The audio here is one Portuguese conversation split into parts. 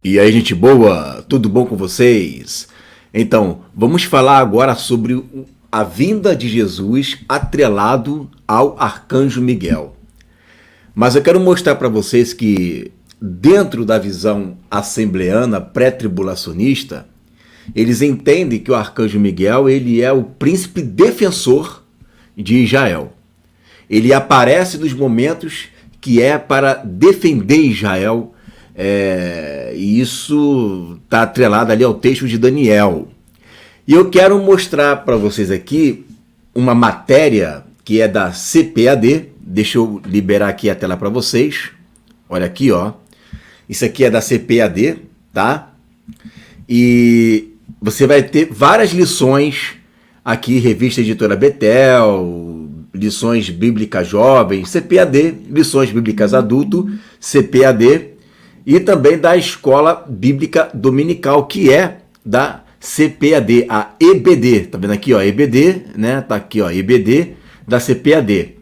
E aí, gente boa, tudo bom com vocês? Então, vamos falar agora sobre a vinda de Jesus atrelado ao arcanjo Miguel. Mas eu quero mostrar para vocês que, dentro da visão assembleana pré-tribulacionista, eles entendem que o arcanjo Miguel ele é o príncipe defensor de Israel. Ele aparece nos momentos que é para defender Israel. E isso está atrelado ali ao texto de Daniel. E eu quero mostrar para vocês aqui uma matéria que é da CPAD. Deixa eu liberar aqui a tela para vocês. Olha aqui, ó. Isso aqui é da CPAD, tá? E você vai ter várias lições aqui, revista editora Betel, lições bíblicas jovens, CPAD, lições bíblicas adulto, CPAD, e também da Escola Bíblica Dominical, que é da CPAD, a EBD. Tá vendo aqui, ó, EBD, né? Tá aqui, ó, EBD da CPAD.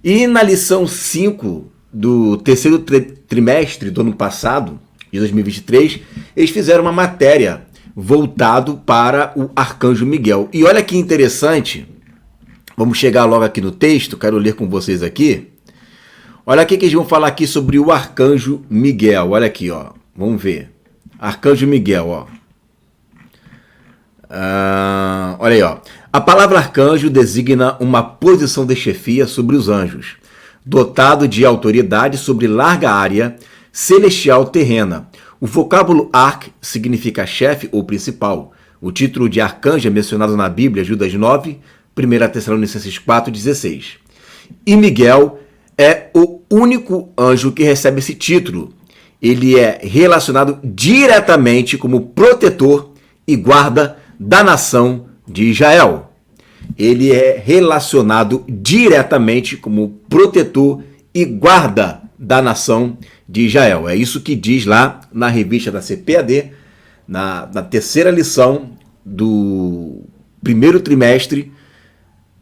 E na lição 5 do terceiro trimestre do ano passado, de 2023, eles fizeram uma matéria voltado para o arcanjo Miguel. E olha que interessante, vamos chegar logo aqui no texto, quero ler com vocês aqui. Olha o que eles vão falar aqui sobre o arcanjo Miguel. Olha aqui, ó. Vamos ver. Arcanjo Miguel, ó. Olha aí, ó. A palavra arcanjo designa uma posição de chefia sobre os anjos, dotado de autoridade sobre larga área celestial terrena. O vocábulo arc significa chefe ou principal. O título de arcanjo é mencionado na Bíblia, Judas 9, 1 Tessalonicenses 4,16. E Miguel é o único anjo que recebe esse título. Ele é relacionado diretamente como protetor e guarda da nação de Israel. Ele é relacionado diretamente como protetor e guarda da nação de Israel. É isso que diz lá na revista da CPAD, na terceira lição do primeiro trimestre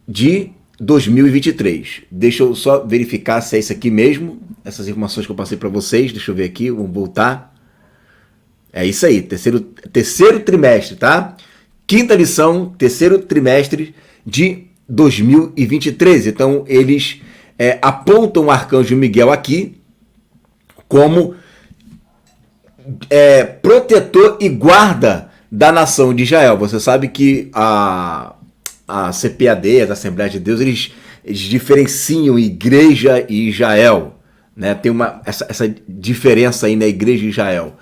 de 2023. Deixa eu só verificar se é isso aqui mesmo, essas informações que eu passei para vocês. Deixa eu ver aqui, vamos voltar. É isso aí, terceiro trimestre, tá? Quinta lição, terceiro trimestre de 2023. Então, eles apontam o arcanjo Miguel aqui como protetor e guarda da nação de Israel. Você sabe que a CPAD, a Assembleia de Deus, eles diferenciam igreja e Israel, né? Tem essa diferença aí na igreja e Israel.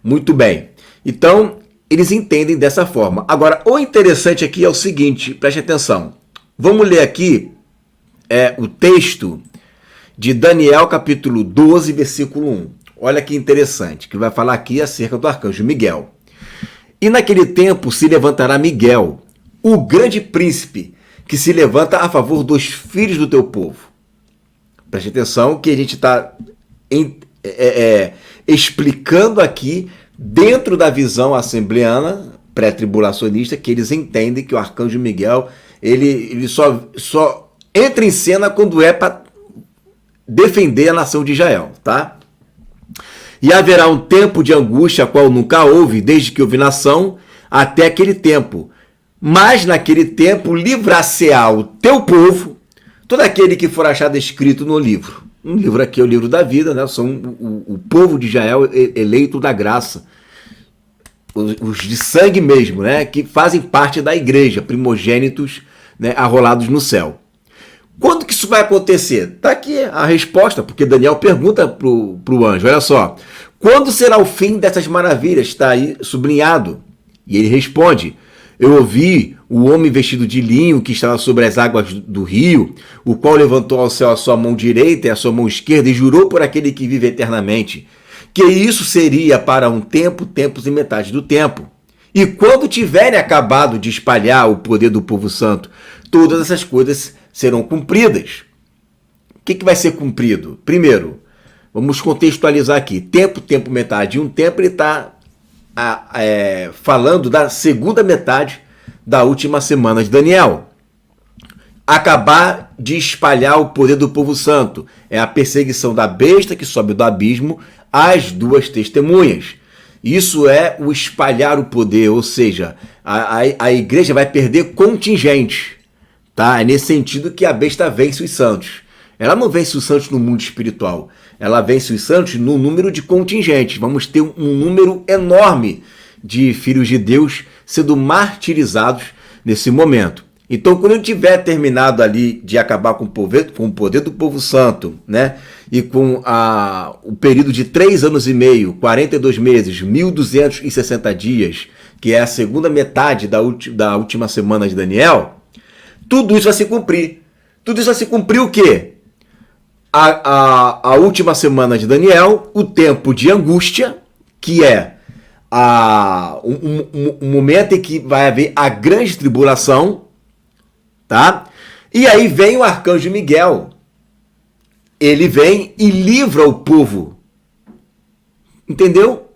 Muito bem. Então, eles entendem dessa forma. Agora, o interessante aqui é o seguinte, preste atenção. Vamos ler aqui o texto de Daniel, capítulo 12, versículo 1. Olha que interessante, que vai falar aqui acerca do arcanjo Miguel. E naquele tempo se levantará Miguel, o grande príncipe, que se levanta a favor dos filhos do teu povo. Preste atenção que a gente está explicando aqui, dentro da visão assembleana, pré-tribulacionista, que eles entendem que o arcanjo Miguel ele só entra em cena quando é para defender a nação de Israel, tá? E haverá um tempo de angústia, a qual nunca houve, desde que houve nação, até aquele tempo. Mas naquele tempo livrar-se-á o teu povo, todo aquele que for achado escrito no livro. Um livro aqui é o livro da vida, né? São o povo de Israel eleito da graça. Os de sangue mesmo, né? Que fazem parte da igreja, primogênitos, né? Arrolados no céu. Quando que isso vai acontecer? Está aqui a resposta, porque Daniel pergunta para o anjo, olha só. Quando será o fim dessas maravilhas? Está aí sublinhado. E ele responde: eu ouvi o homem vestido de linho que estava sobre as águas do rio, o qual levantou ao céu a sua mão direita e a sua mão esquerda e jurou por aquele que vive eternamente, que isso seria para um tempo, tempos e metade do tempo. E quando tiverem acabado de espalhar o poder do povo santo, todas essas coisas serão cumpridas. O que vai ser cumprido? Primeiro, vamos contextualizar aqui. Tempo, tempo, metade. Um tempo ele está falando da segunda metade da última semana de Daniel. Acabar de espalhar o poder do povo santo. É a perseguição da besta que sobe do abismo às duas testemunhas. Isso é o espalhar o poder, ou seja, a igreja vai perder contingente. Tá? É nesse sentido que a besta vence os santos. Ela não vence os santos no mundo espiritual. Ela vence os santos no número de contingentes. Vamos ter um número enorme de filhos de Deus sendo martirizados nesse momento. Então, quando eu tiver terminado ali de acabar com o poder do povo santo, né? E com o período de 3 anos e meio, 42 meses, 1.260 dias, que é a segunda metade da última semana de Daniel, tudo isso vai se cumprir. Tudo isso vai se cumprir o quê? A última semana de Daniel, o tempo de angústia, que é um momento em que vai haver a grande tribulação, tá? E aí vem o arcanjo Miguel. Ele vem e livra o povo. Entendeu?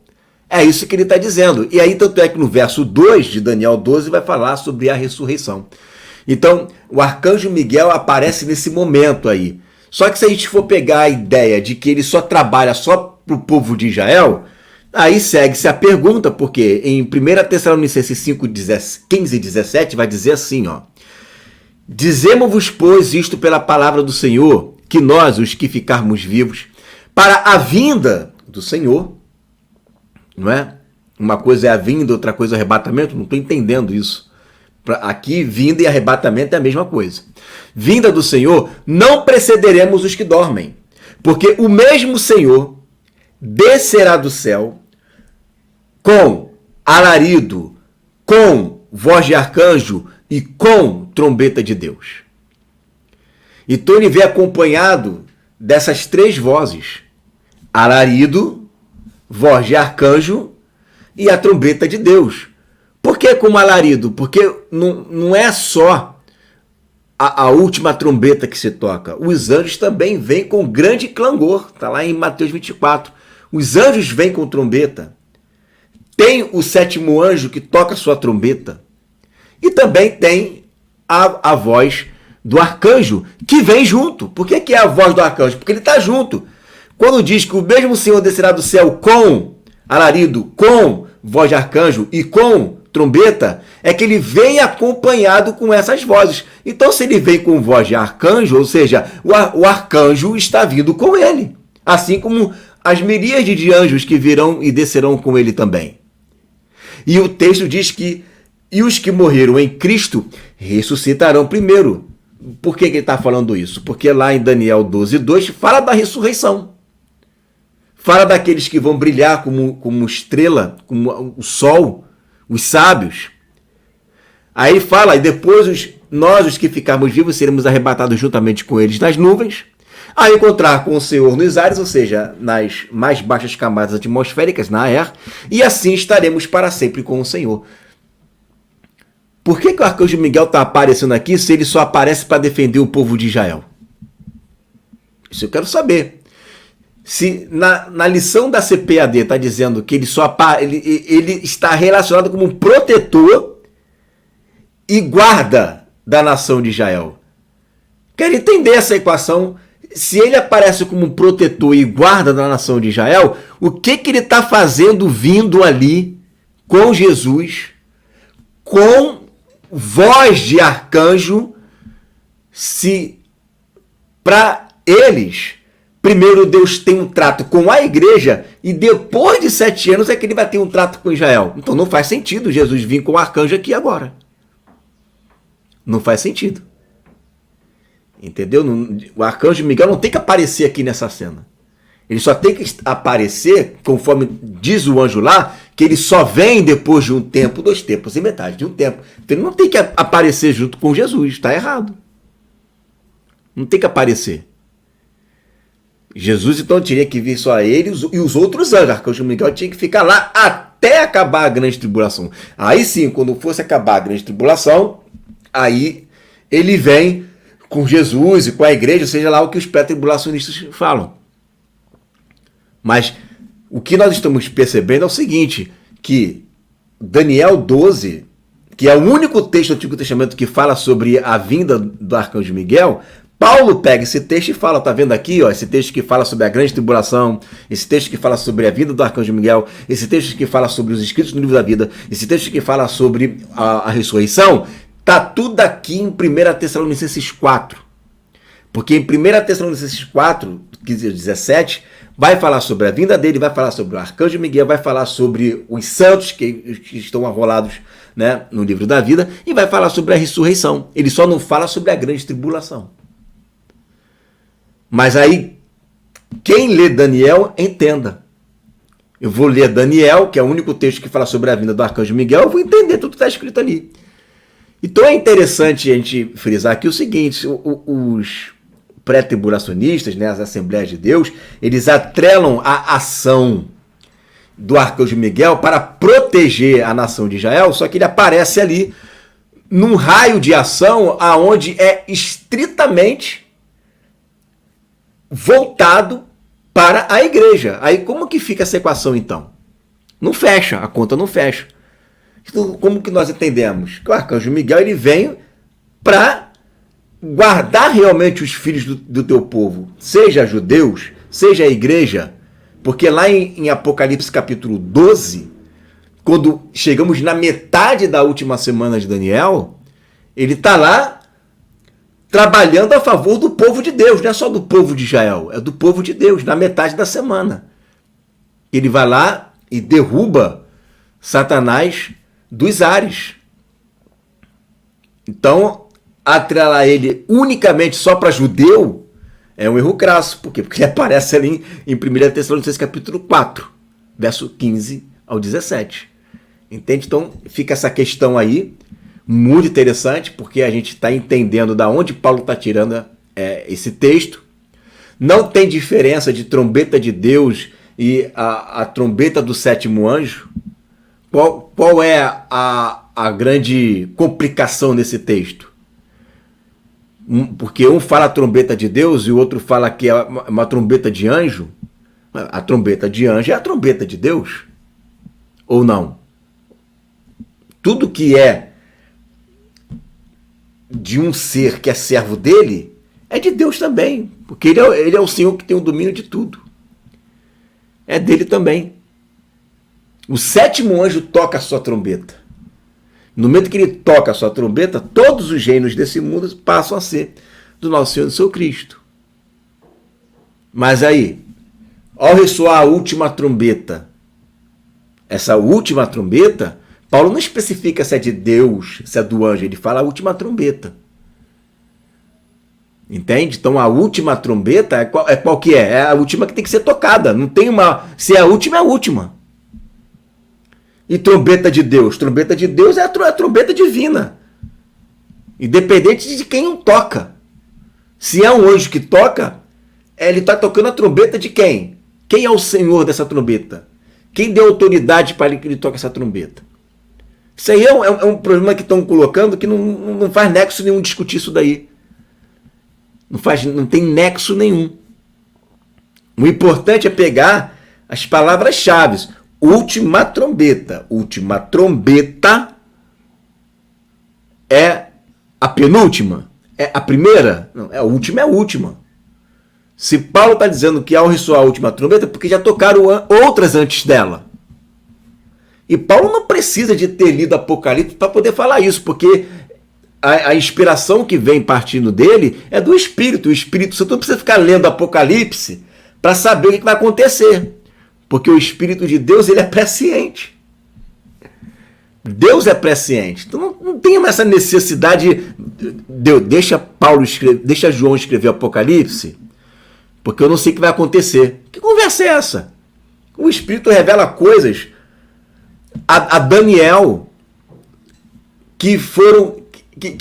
É isso que ele está dizendo. E aí, tanto é que no verso 2 de Daniel 12 vai falar sobre a ressurreição. Então, o arcanjo Miguel aparece nesse momento aí. Só que se a gente for pegar a ideia de que ele só trabalha só para o povo de Israel, aí segue-se a pergunta, porque em 1 Tessalonicenses 5, 15 e 17 vai dizer assim, ó: dizemos-vos, pois, isto pela palavra do Senhor, que nós, os que ficarmos vivos, para a vinda do Senhor, não é? Uma coisa é a vinda, outra coisa é o arrebatamento, não estou entendendo isso. Aqui, vinda e arrebatamento é a mesma coisa. Vinda do Senhor, não precederemos os que dormem, porque o mesmo Senhor descerá do céu com alarido, com voz de arcanjo e com trombeta de Deus. Então ele vem acompanhado dessas 3 vozes: alarido, voz de arcanjo e a trombeta de Deus. Por que com alarido? Porque não é só a última trombeta que se toca. Os anjos também vêm com grande clangor. Está lá em Mateus 24. Os anjos vêm com trombeta. Tem o 7º anjo que toca sua trombeta. E também tem a voz do arcanjo que vem junto. Por que é a voz do arcanjo? Porque ele está junto. Quando diz que o mesmo Senhor descerá do céu com alarido, com voz de arcanjo e com trombeta, é que ele vem acompanhado com essas vozes. Então, se ele vem com voz de arcanjo, ou seja, o arcanjo está vindo com ele. Assim como as miríades de anjos que virão e descerão com ele também. E o texto diz que e os que morreram em Cristo ressuscitarão primeiro. Por que ele está falando isso? Porque lá em Daniel 12:2 fala da ressurreição. Fala daqueles que vão brilhar como estrela, como o sol, os sábios. Aí fala, e depois nós, os que ficarmos vivos, seremos arrebatados juntamente com eles nas nuvens, a encontrar com o Senhor nos ares, ou seja, nas mais baixas camadas atmosféricas, na Air, e assim estaremos para sempre com o Senhor. Por que o arcanjo Miguel está aparecendo aqui se ele só aparece para defender o povo de Israel? Isso eu quero saber. Se na lição da CPAD está dizendo que ele está relacionado como um protetor e guarda da nação de Israel. Quero entender essa equação. Se ele aparece como um protetor e guarda da nação de Israel, o que ele está fazendo vindo ali com Jesus, com voz de arcanjo, se para eles... Primeiro Deus tem um trato com a igreja e depois de 7 anos é que ele vai ter um trato com Israel. Então não faz sentido Jesus vir com o arcanjo aqui agora. Não faz sentido. Entendeu? O arcanjo Miguel não tem que aparecer aqui nessa cena. Ele só tem que aparecer, conforme diz o anjo lá, que ele só vem depois de um tempo, 2 tempos e metade de um tempo. Então ele não tem que aparecer junto com Jesus. Está errado. Não tem que aparecer. Jesus, então, teria que vir só a ele e os outros anjos. O arcanjo Miguel tinha que ficar lá até acabar a grande tribulação. Aí sim, quando fosse acabar a grande tribulação, aí ele vem com Jesus e com a igreja, seja lá o que os pré-tribulacionistas falam. Mas o que nós estamos percebendo é o seguinte, que Daniel 12, que é o único texto do Antigo Testamento que fala sobre a vinda do arcanjo Miguel, Paulo pega esse texto e fala, tá vendo aqui, ó, esse texto que fala sobre a grande tribulação, esse texto que fala sobre a vinda do arcanjo Miguel, esse texto que fala sobre os escritos no livro da vida, esse texto que fala sobre a ressurreição, tá tudo aqui em 1 Tessalonicenses 4. Porque em 1 Tessalonicenses 4, 15 a 17, vai falar sobre a vinda dele, vai falar sobre o arcanjo Miguel, vai falar sobre os santos que estão arrolados, né, no livro da vida, e vai falar sobre a ressurreição. Ele só não fala sobre a grande tribulação. Mas aí, quem lê Daniel, entenda. Eu vou ler Daniel, que é o único texto que fala sobre a vinda do arcanjo Miguel, eu vou entender tudo que está escrito ali. Então é interessante a gente frisar aqui o seguinte, os pré-tribulacionistas, né, as Assembleias de Deus, eles atrelam a ação do arcanjo Miguel para proteger a nação de Israel, só que ele aparece ali num raio de ação aonde é estritamente voltado para a igreja. Aí como que fica essa equação então? Não fecha, a conta não fecha. Então, como que nós entendemos? Que o arcanjo Miguel ele vem para guardar realmente os filhos do teu povo, seja judeus, seja a igreja, porque lá em Apocalipse capítulo 12, quando chegamos na metade da última semana de Daniel, ele está lá trabalhando a favor do povo de Deus, não é só do povo de Israel, é do povo de Deus, na metade da semana. Ele vai lá e derruba Satanás dos ares. Então, atrelar ele unicamente só para judeu é um erro crasso. Por quê? Porque ele aparece ali em 1 Tessalonicenses capítulo 4, verso 15 ao 17. Entende? Então, fica essa questão aí, muito interessante, porque a gente está entendendo da onde Paulo está tirando esse texto. Não tem diferença de trombeta de Deus e a trombeta do sétimo anjo. Qual é a grande complicação nesse texto? Porque um fala a trombeta de Deus e o outro fala que é uma trombeta de anjo. A trombeta de anjo é a trombeta de Deus? Ou não? Tudo que é de um ser que é servo dele, é de Deus também, porque ele é o Senhor que tem o domínio de tudo. É dele também. O sétimo anjo toca a sua trombeta. No momento que ele toca a sua trombeta, todos os reinos desse mundo passam a ser do nosso Senhor e do seu Cristo. Mas aí, ao ressoar a última trombeta, essa última trombeta, Paulo não especifica se é de Deus, se é do anjo, ele fala a última trombeta. Entende? Então a última trombeta é qual que é? É a última que tem que ser tocada. Não tem uma. Se é a última, é a última. E trombeta de Deus? Trombeta de Deus é a trombeta divina. Independente de quem o toca. Se é um anjo que toca, ele está tocando a trombeta de quem? Quem é o senhor dessa trombeta? Quem deu autoridade para que ele toque essa trombeta? Isso aí é um problema que estão colocando que não faz nexo nenhum discutir isso daí. Não tem nexo nenhum. O importante é pegar as palavras-chave. Última trombeta. Última trombeta é a penúltima? É a primeira? Não, a última é a última. Se Paulo está dizendo que ao ressoar a última trombeta, é porque já tocaram outras antes dela. E Paulo não precisa de ter lido Apocalipse para poder falar isso, porque a inspiração que vem partindo dele é do Espírito. O Espírito Santo não precisa ficar lendo Apocalipse para saber o que vai acontecer. Porque o Espírito de Deus ele é presciente. Deus é presciente. Então não tem essa necessidade. Deixa João escrever Apocalipse, porque eu não sei o que vai acontecer. Que conversa é essa? O Espírito revela coisas a Daniel que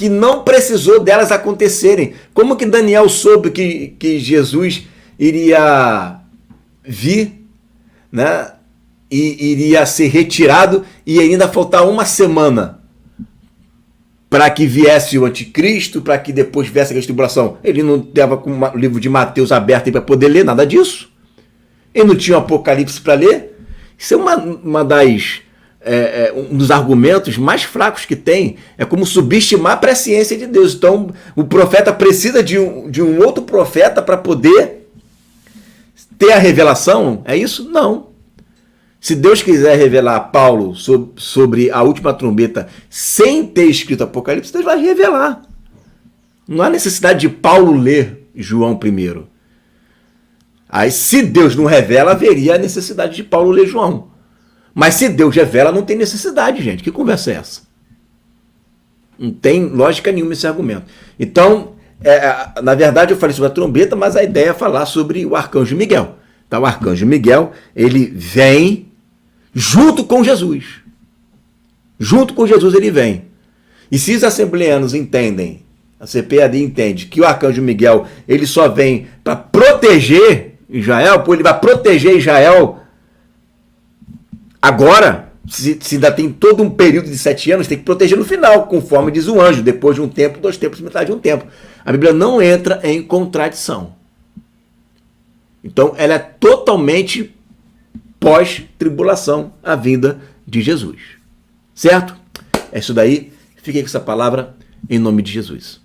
não precisou delas acontecerem. Como que Daniel soube que Jesus iria vir, né? E iria ser retirado e ainda faltar uma semana para que viesse o anticristo, para que depois viesse a tribulação? Ele não estava com o livro de Mateus aberto para poder ler nada disso. Ele não tinha o Apocalipse para ler. Isso é uma das um dos argumentos mais fracos que tem é como subestimar a presciência de Deus. Então, o profeta precisa de um outro profeta para poder ter a revelação? É isso? Não. Se Deus quiser revelar a Paulo sobre a última trombeta sem ter escrito Apocalipse, Deus vai revelar. Não há necessidade de Paulo ler João primeiro. Aí, se Deus não revela, haveria a necessidade de Paulo ler João. Mas se Deus revela, não tem necessidade, gente. Que conversa é essa? Não tem lógica nenhuma esse argumento. Então, na verdade, eu falei sobre a trombeta, mas a ideia é falar sobre o arcanjo Miguel. Então, o arcanjo Miguel, ele vem junto com Jesus. Junto com Jesus ele vem. E se os assembleanos entendem, a CPAD entende, que o arcanjo Miguel, ele só vem para proteger Israel, ele vai proteger Israel agora, se ainda tem todo um período de 7 anos, tem que proteger no final, conforme diz o anjo, depois de um tempo, 2 tempos, metade de um tempo. A Bíblia não entra em contradição. Então, ela é totalmente pós-tribulação, a vinda de Jesus. Certo? É isso daí. Fiquei com essa palavra em nome de Jesus.